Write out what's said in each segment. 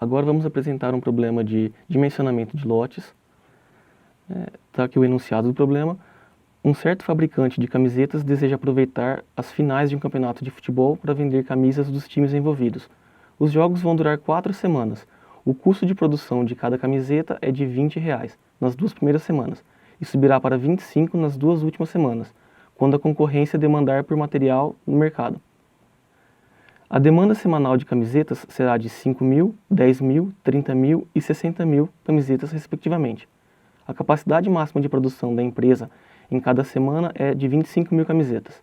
Agora vamos apresentar um problema de dimensionamento de lotes. Está aqui o enunciado do problema. Um certo fabricante de camisetas deseja aproveitar as finais de um campeonato de futebol para vender camisas dos times envolvidos. Os jogos vão durar 4 semanas. O custo de produção de cada camiseta é de R$20 nas 2 primeiras semanas e subirá para 25 nas 2 últimas semanas, quando a concorrência demandar por material no mercado. A demanda semanal de camisetas será de 5.000, 10.000, 30.000 e 60.000 camisetas, respectivamente. A capacidade máxima de produção da empresa em cada semana é de 25.000 camisetas.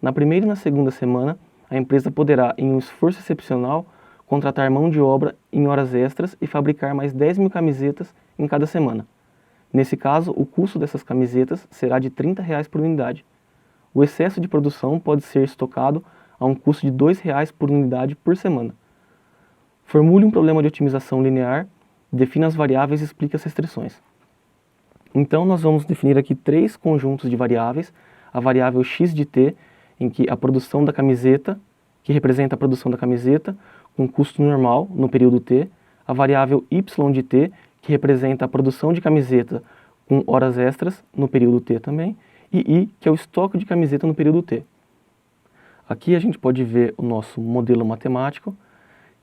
Na primeira e na segunda semana, a empresa poderá, em um esforço excepcional, contratar mão de obra em horas extras e fabricar mais 10.000 camisetas em cada semana. Nesse caso, o custo dessas camisetas será de R$30 por unidade. O excesso de produção pode ser estocado a um custo de R$2 por unidade por semana. Formule um problema de otimização linear, defina as variáveis e explique as restrições. Então, nós vamos definir aqui 3 conjuntos de variáveis. A variável x de t, em que a produção da camiseta, que representa a produção da camiseta, com custo normal no período t. A variável y de t, que representa a produção de camiseta com horas extras no período t também. E I, que é o estoque de camiseta no período t. Aqui a gente pode ver o nosso modelo matemático,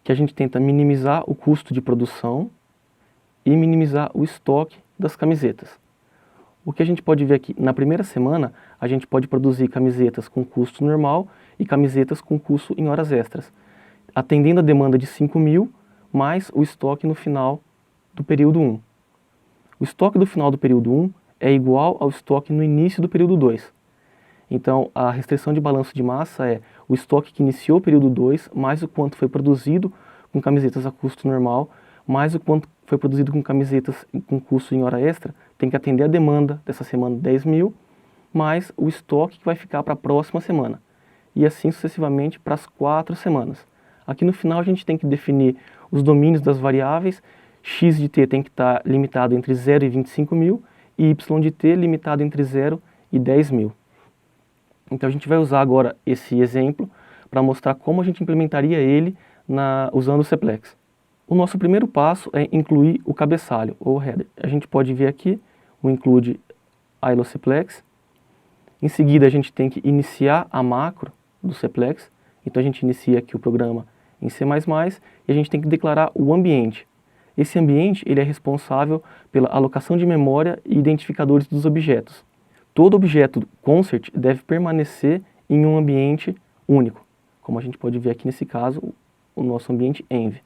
que a gente tenta minimizar o custo de produção e minimizar o estoque das camisetas. O que a gente pode ver aqui, na primeira semana, a gente pode produzir camisetas com custo normal e camisetas com custo em horas extras, atendendo a demanda de 5.000, mais o estoque no final do período 1. O estoque do final do período 1 é igual ao estoque no início do período 2. Então, a restrição de balanço de massa é o estoque que iniciou o período 2, mais o quanto foi produzido com camisetas a custo normal, mais o quanto foi produzido com camisetas com custo em hora extra, tem que atender a demanda dessa semana 10.000, mais o estoque que vai ficar para a próxima semana. E assim sucessivamente para as 4 semanas. Aqui no final a gente tem que definir os domínios das variáveis. X de t tem que estar limitado entre 0 e 25.000 e y de t limitado entre 0 e 10.000. Então a gente vai usar agora esse exemplo para mostrar como a gente implementaria ele usando o Cplex. O nosso primeiro passo é incluir o cabeçalho, ou header. A gente pode ver aqui o include ILO-Cplex. Em seguida a gente tem que iniciar a macro do Cplex. Então a gente inicia aqui o programa em C++ e a gente tem que declarar o ambiente. Esse ambiente ele é responsável pela alocação de memória e identificadores dos objetos. Todo objeto concert deve permanecer em um ambiente único, como a gente pode ver aqui nesse caso, o nosso ambiente env.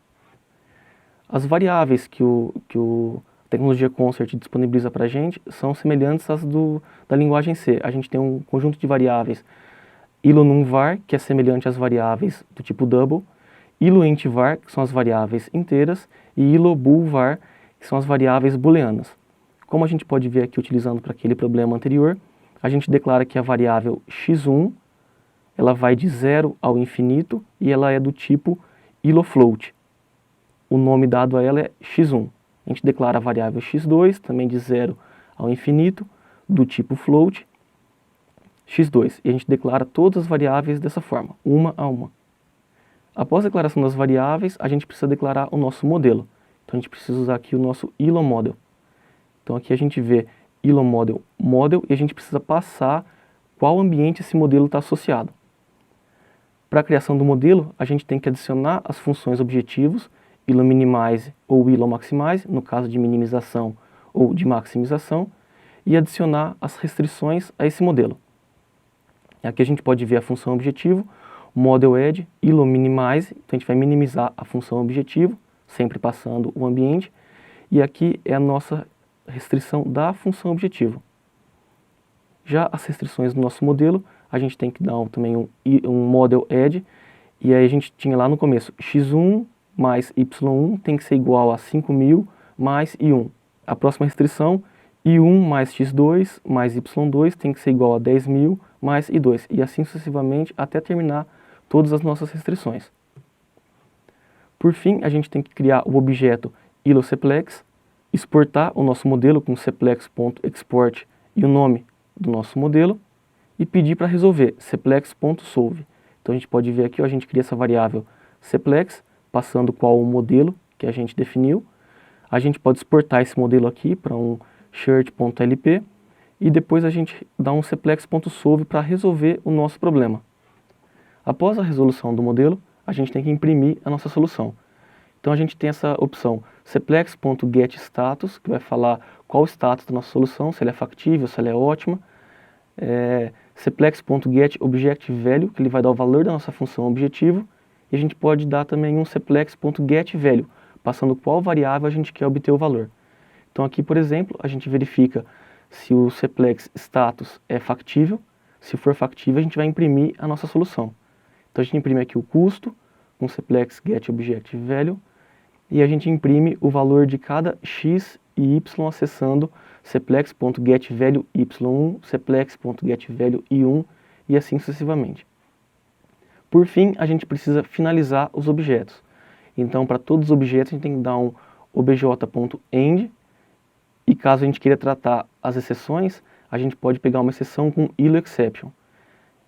As variáveis que a tecnologia concert disponibiliza para a gente são semelhantes às da linguagem C. A gente tem um conjunto de variáveis ilo_num_var, que é semelhante às variáveis do tipo double, ilo_int_var, que são as variáveis inteiras, e ilo_bool_var, que são as variáveis booleanas. Como a gente pode ver aqui utilizando para aquele problema anterior, a gente declara que a variável x1 ela vai de 0 ao infinito e ela é do tipo ilo_float. O nome dado a ela é x1. A gente declara a variável x2, também de 0 ao infinito, do tipo float, x2. E a gente declara todas as variáveis dessa forma, uma a uma. Após a declaração das variáveis, a gente precisa declarar o nosso modelo. Então a gente precisa usar aqui o nosso ilo_model. Então aqui a gente vê ilo_model, model, e a gente precisa passar qual ambiente esse modelo está associado. Para a criação do modelo, a gente tem que adicionar as funções objetivos, ilo_minimize ou ilo_maximize, no caso de minimização ou de maximização, e adicionar as restrições a esse modelo. Aqui a gente pode ver a função objetivo, model add, ilo_minimize, então a gente vai minimizar a função objetivo, sempre passando o ambiente, e aqui é a nossa restrição da função objetivo. Já as restrições do nosso modelo, a gente tem que dar também um model add, e aí a gente tinha lá no começo, x1 mais y1 tem que ser igual a 5.000 mais i1. A próxima restrição, i1 mais x2 mais y2 tem que ser igual a 10.000 mais i2, e assim sucessivamente até terminar todas as nossas restrições. Por fim, a gente tem que criar o objeto ilo_cplex, exportar o nosso modelo com cplex.export e o nome do nosso modelo e pedir para resolver cplex.solve. Então a gente pode ver aqui, ó, a gente cria essa variável cplex, passando qual o modelo que a gente definiu. A gente pode exportar esse modelo aqui para um shirt.lp e depois a gente dá um cplex.solve para resolver o nosso problema. Após a resolução do modelo, a gente tem que imprimir a nossa solução. Então a gente tem essa opção cplex.getStatus, que vai falar qual o status da nossa solução, se ela é factível, se ela é ótima. cplex.getObjectValue, que ele vai dar o valor da nossa função objetivo. E a gente pode dar também um cplex.getValue, passando qual variável a gente quer obter o valor. Então aqui, por exemplo, a gente verifica se o cplex status é factível. Se for factível, a gente vai imprimir a nossa solução. Então a gente imprime aqui o custo, com cplex getObjectValue, e a gente imprime o valor de cada x e y acessando cplex.getValue y1, cplex.getValue i1 e assim sucessivamente. Por fim, a gente precisa finalizar os objetos. Então, para todos os objetos, a gente tem que dar um obj.end, e caso a gente queira tratar as exceções, a gente pode pegar uma exceção com ILOException.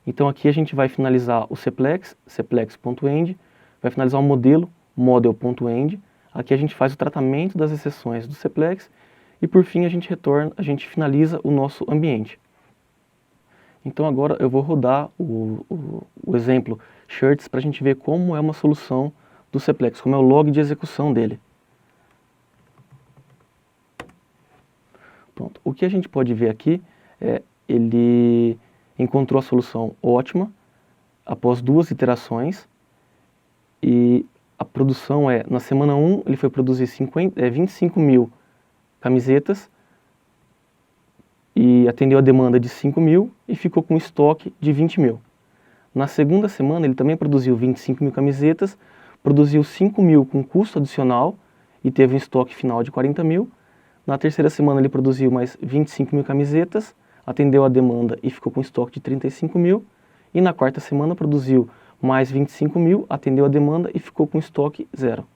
Então aqui a gente vai finalizar o cplex, cplex.end, vai finalizar o modelo, model.end. Aqui a gente faz o tratamento das exceções do cplex e por fim a gente finaliza o nosso ambiente. Então agora eu vou rodar o exemplo shirts para a gente ver como é uma solução do cplex, como é o log de execução dele. Pronto. O que a gente pode ver aqui é ele encontrou a solução ótima após 2 iterações e a produção na semana 1 ele foi produzir 25 mil camisetas e atendeu a demanda de 5 mil e ficou com estoque de 20 mil. Na segunda semana ele também produziu 25 mil camisetas, produziu 5 mil com custo adicional e teve um estoque final de 40 mil. Na terceira semana ele produziu mais 25 mil camisetas, atendeu a demanda e ficou com estoque de 35 mil. E na quarta semana produziu mais 25 mil, atendeu a demanda e ficou com estoque 0.